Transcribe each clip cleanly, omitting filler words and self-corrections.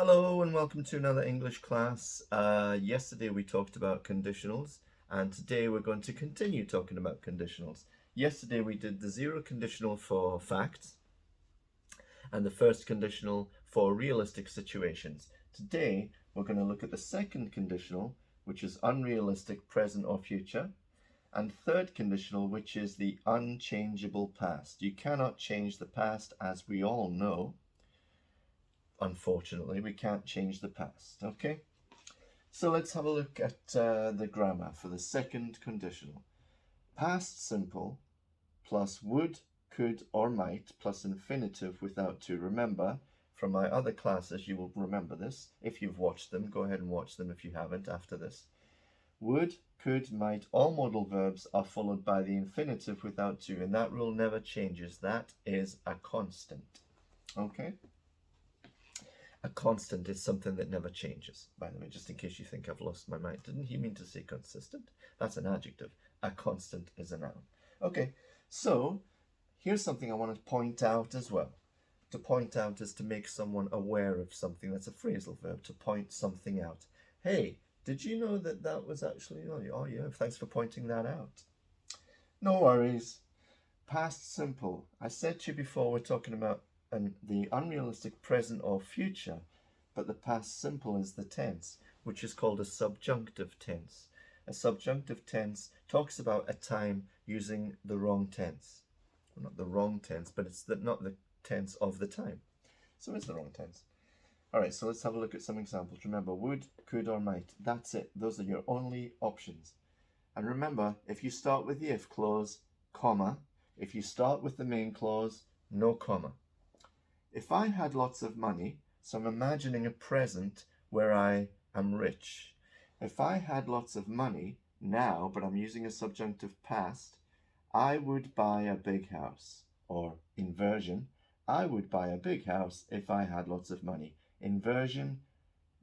Hello and welcome to another English class. Yesterday we talked about conditionals and today we're going to continue talking about conditionals. Yesterday we did the zero conditional for facts and the first conditional for realistic situations. Today we're going to look at the second conditional, which is unrealistic present or future, and third conditional, which is the unchangeable past. You cannot change the past, as we all know. Unfortunately, we can't change the past, okay? So let's have a look at the grammar for the second conditional. Past simple plus would, could, or might plus infinitive without to. Remember, from my other classes, you will remember this. If you've watched them, go ahead and watch them if you haven't after this. Would, could, might, all modal verbs are followed by the infinitive without to, and that rule never changes. That is a constant, okay? A constant is something that never changes, by the way, just in case you think I've lost my mind. Didn't you mean to say consistent? That's an adjective. A constant is a noun. Okay, so here's something I want to point out as well. To point out is to make someone aware of something. That's a phrasal verb, to point something out. Hey, did you know that that was actually, oh yeah, thanks for pointing that out. No worries. Past simple. I said to you before we're talking about the unrealistic present or future, but the past simple is the tense, which is called a subjunctive tense. A subjunctive tense talks about a time using the wrong tense. Well, not the wrong tense, but it's not the tense of the time. So it's the wrong tense. All right, so let's have a look at some examples. Remember, would, could, or might. That's it. Those are your only options. And remember, if you start with the if clause, comma. If you start with the main clause, no comma. If I had lots of money, so I'm imagining a present where I am rich. If I had lots of money now, but I'm using a subjunctive past, I would buy a big house. Or inversion, I would buy a big house if I had lots of money. Inversion,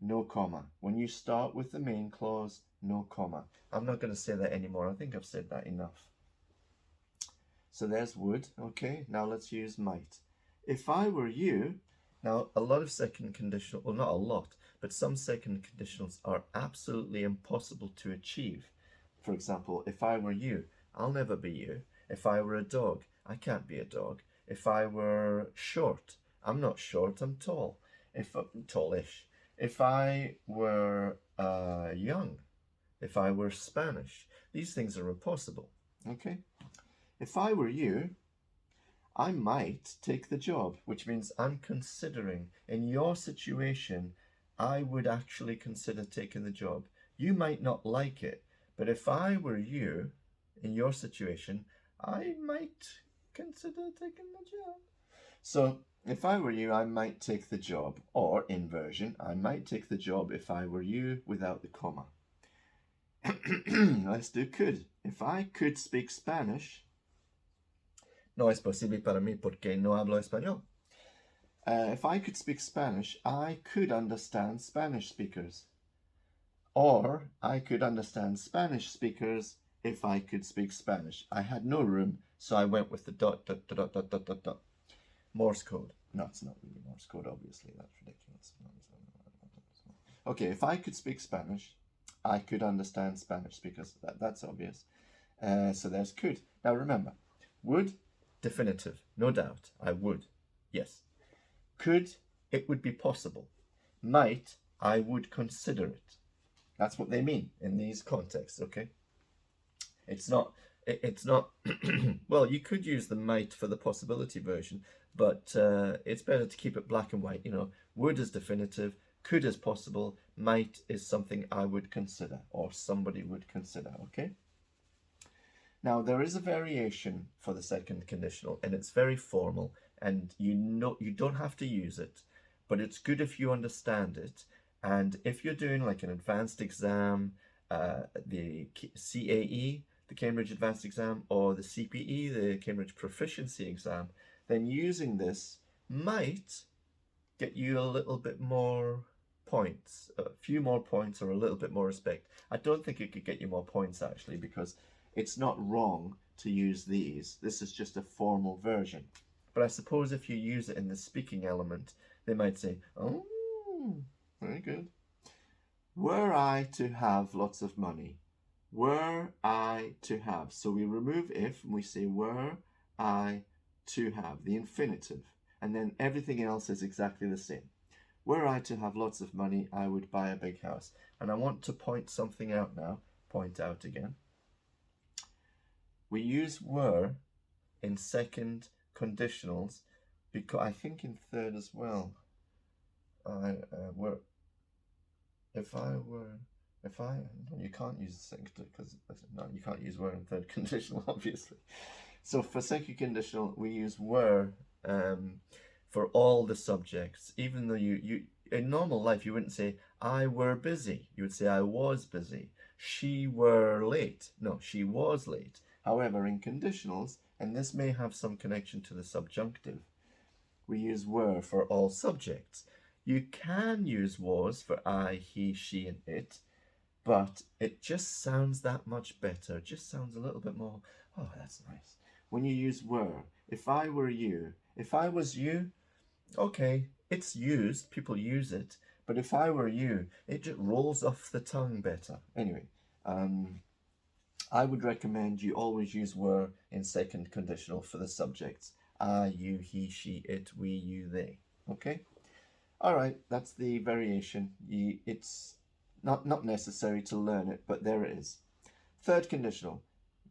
no comma. When you start with the main clause, no comma. I'm not going to say that anymore. I think I've said that enough. So there's would. Okay, now let's use might. If I were you, now a lot of second conditional, well not a lot, but some second conditionals are absolutely impossible to achieve. For example, if I were you, I'll never be you. If I were a dog, I can't be a dog. If I were short, I'm not short, I'm tall. If tallish. If I were young, if I were Spanish, these things are impossible. Okay? If I were you, I might take the job, which means I'm considering. In your situation, I would actually consider taking the job. You might not like it, but if I were you, in your situation, I might consider taking the job. So, if I were you, I might take the job. Or, inversion, I might take the job if I were you without the comma. Let's do could. If I could speak Spanish, no es posible para mí porque no hablo español. If I could speak Spanish, I could understand Spanish speakers. Or I could understand Spanish speakers if I could speak Spanish. I had no room, so I went with the dot, dot, dot, dot, dot, dot, dot. Morse code. No, it's not really Morse code, obviously. That's ridiculous. Okay, if I could speak Spanish, I could understand Spanish speakers. That's obvious. So there's could. Now remember, would, definitive, no doubt, I would, yes. Could, it would be possible. Might, I would consider it. That's what they mean in these contexts, okay? It's not, well, you could use the might for the possibility version, but it's better to keep it black and white. You know, would is definitive, could is possible, might is something I would consider or somebody would consider, okay? Now, there is a variation for the second conditional, and it's very formal, and you don't have to use it, but it's good if you understand it. And if you're doing like an advanced exam, the CAE, the Cambridge Advanced Exam, or the CPE, the Cambridge Proficiency Exam, then using this might get you a little bit more points, a few more points or a little bit more respect. I don't think it could get you more points actually, because it's not wrong to use these. This is just a formal version. But I suppose if you use it in the speaking element, they might say, oh, Were I to have lots of money, were I to have. So we remove if and we say were I to have, the infinitive. And then everything else is exactly the same. Were I to have lots of money, I would buy a big house. And I want to point something out now. Point out again. We use were in second conditionals because I think in third as well. You can't use the second because no, you can't use were in third conditional, obviously. So for second conditional, we use were for all the subjects, even though you in normal life you wouldn't say I were busy. You would say I was busy. She were late. No, she was late. However, in conditionals, and this may have some connection to the subjunctive, we use were for all subjects. You can use was for I, he, she, and it, but it just sounds that much better. It just sounds a little bit more, oh, that's nice. When you use were, if I were you, if I was you, okay, it's used, people use it, but if I were you, it just rolls off the tongue better. Anyway, I would recommend you always use were in second conditional for the subjects. I, you, he, she, it, we, you, they. Okay? All right, that's the variation. It's not necessary to learn it, but there it is. Third conditional,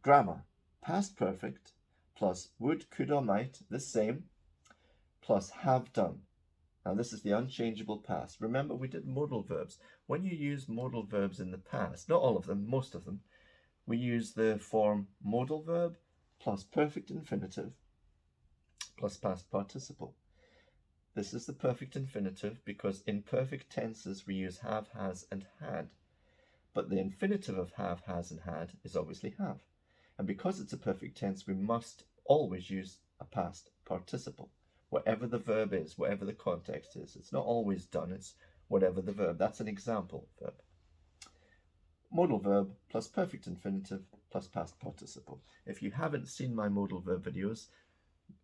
grammar, past perfect, plus would, could, or might, the same, plus have done. Now this is the unchangeable past. Remember, we did modal verbs. When you use modal verbs in the past, not all of them, most of them, we use the form modal verb plus perfect infinitive plus past participle. This is the perfect infinitive because in perfect tenses we use have, has, and had. But the infinitive of have, has, and had is obviously have. And because it's a perfect tense, we must always use a past participle. Whatever the verb is, whatever the context is. It's not always done, it's whatever the verb. That's an example verb. Modal verb plus perfect infinitive plus past participle. If you haven't seen my modal verb videos,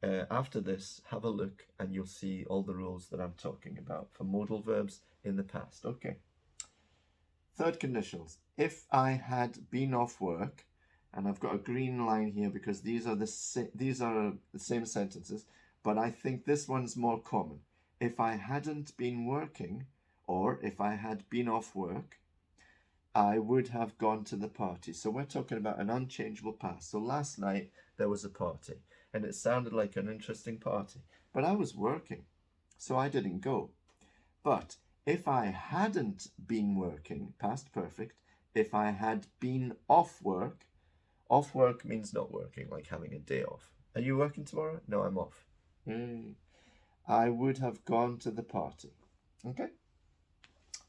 after this, have a look and you'll see all the rules that I'm talking about for modal verbs in the past. Okay. Third conditionals. If I had been off work, and I've got a green line here because these are the same sentences, but I think this one's more common. If I hadn't been working, or if I had been off work, I would have gone to the party. So we're talking about an unchangeable past. So last night there was a party and it sounded like an interesting party, but I was working, so I didn't go. But if I hadn't been working, past perfect, if I had been off work means not working, like having a day off. Are you working tomorrow? No, I'm off. I would have gone to the party. Okay?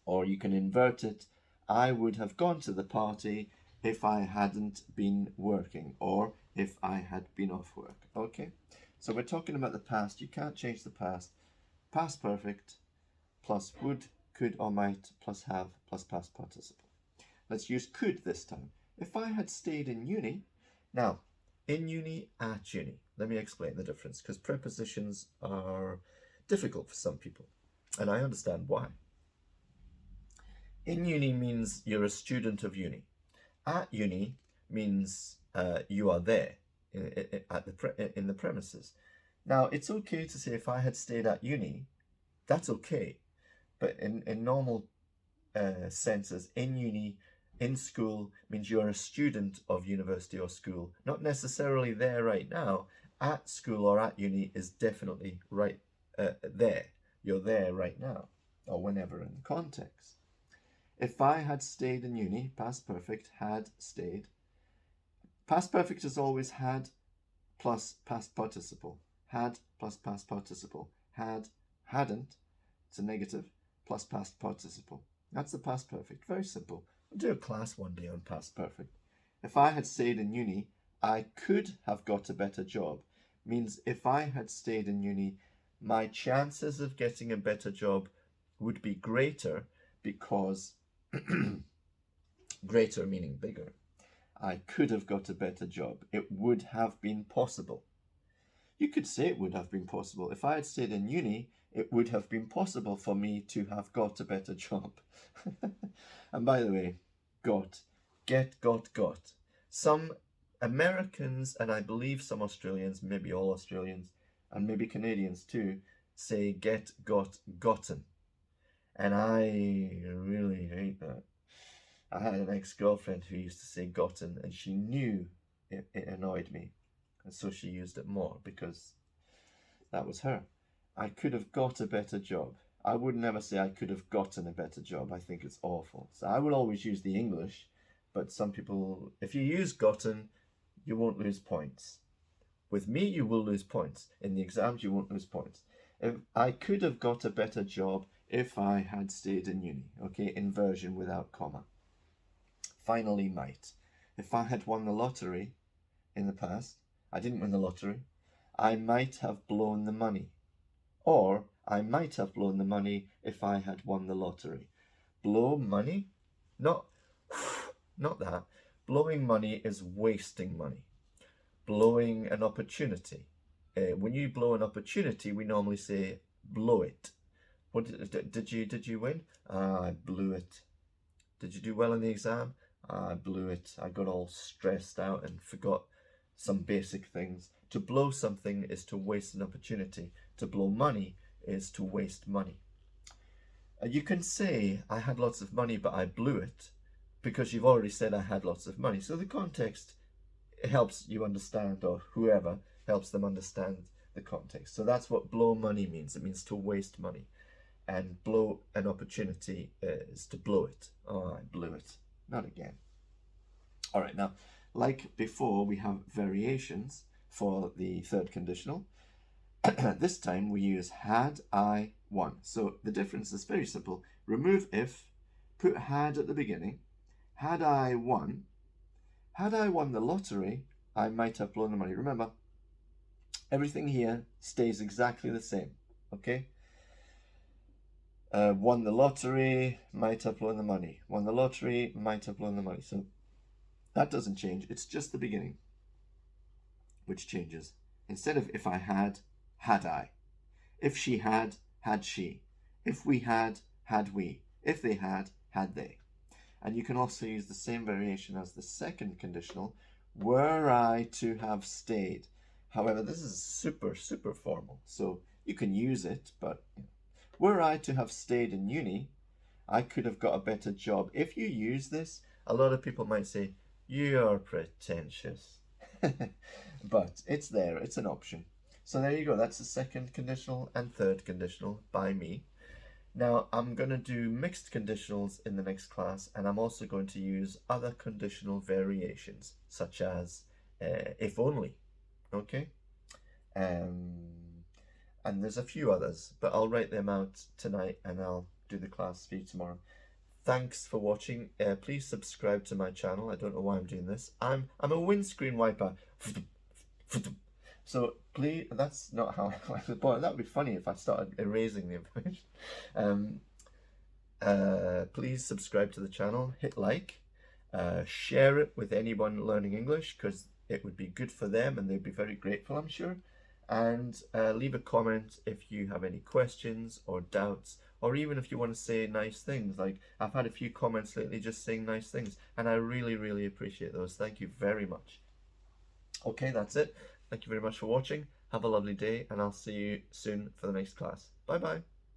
Or you can invert it. I would have gone to the party if I hadn't been working, or if I had been off work. Okay? So we're talking about the past. You can't change the past. Past perfect plus would, could, or might plus have plus past participle. Let's use could this time. If I had stayed in uni, now, in uni, at uni. Let me explain the difference, because prepositions are difficult for some people, and I understand why. In uni means you're a student of uni. At uni means you are there in the premises. Now, it's okay to say if I had stayed at uni, that's okay. But in normal senses, in uni, in school, means you're a student of university or school. Not necessarily there right now. At school or at uni is definitely right there. You're there right now, or whenever in the context. If I had stayed in uni, past perfect, had stayed. Past perfect is always had plus past participle. Had plus past participle. Had, hadn't, it's a negative, plus past participle. That's the past perfect. Very simple. We'll do a class one day on past perfect. If I had stayed in uni, I could have got a better job. Means if I had stayed in uni, my chances of getting a better job would be greater because greater meaning bigger. I could have got a better job. It would have been possible. You could say it would have been possible. If I had stayed in uni, it would have been possible for me to have got a better job. And by the way, got, get, got. Some Americans, and I believe some Australians, maybe all Australians, and maybe Canadians too, say get, got, gotten. And I really hate that. I had an ex-girlfriend who used to say gotten, and she knew it annoyed me. And so she used it more because that was her. I could have got a better job. I would never say I could have gotten a better job. I think it's awful. So I would always use the English, but some people, if you use gotten, you won't lose points. With me, you will lose points. In the exams, you won't lose points. If I could have got a better job if I had stayed in uni. Okay, inversion without comma. Finally, might. If I had won the lottery in the past, I didn't win the lottery, I might have blown the money. Or I might have blown the money if I had won the lottery. Blow money? Not that. Blowing money is wasting money. Blowing an opportunity. When you blow an opportunity, we normally say blow it. What did you win? I blew it. Did you do well in the exam? I blew it. I got all stressed out and forgot some basic things. To blow something is to waste an opportunity. To blow money is to waste money. You can say, I had lots of money, but I blew it, because you've already said I had lots of money. So the context helps you understand, or whoever helps them understand the context. So that's what blow money means. It means to waste money. And blow an opportunity is to blow it. Oh, I blew it. Not again. All right, now, like before, we have variations for the third conditional. This time we use had I won. So the difference is very simple. Remove if, put had at the beginning. Had I won the lottery, I might have blown the money. Remember, everything here stays exactly the same, okay? Won the lottery, might have blown the money. Won the lottery, might have blown the money. So that doesn't change. It's just the beginning which changes. Instead of if I had I. If she had she. If we had we. If they had they. And you can also use the same variation as the second conditional, were I to have stayed. However, this is super formal, so you can use it, but were I to have stayed in uni, I could have got a better job. If you use this, a lot of people might say, you're pretentious. But it's there, it's an option. So there you go, that's the second conditional and third conditional by me. Now I'm going to do mixed conditionals in the next class, and I'm also going to use other conditional variations, such as if only, okay? And there's a few others, but I'll write them out tonight and I'll do the class for you tomorrow. Thanks for watching. Please subscribe to my channel. I don't know why I'm doing this. I'm a windscreen wiper. So please, that's not how I like the point. That would be funny if I started erasing the information. Please subscribe to the channel, hit like, share it with anyone learning English, because it would be good for them and they'd be very grateful, I'm sure. And leave a comment if you have any questions or doubts, or even if you want to say nice things. Like, I've had a few comments lately just saying nice things, and I really appreciate those. Thank you very much. Okay, that's it. Thank you very much for watching. Have a lovely day, and I'll see you soon for the next class. Bye bye.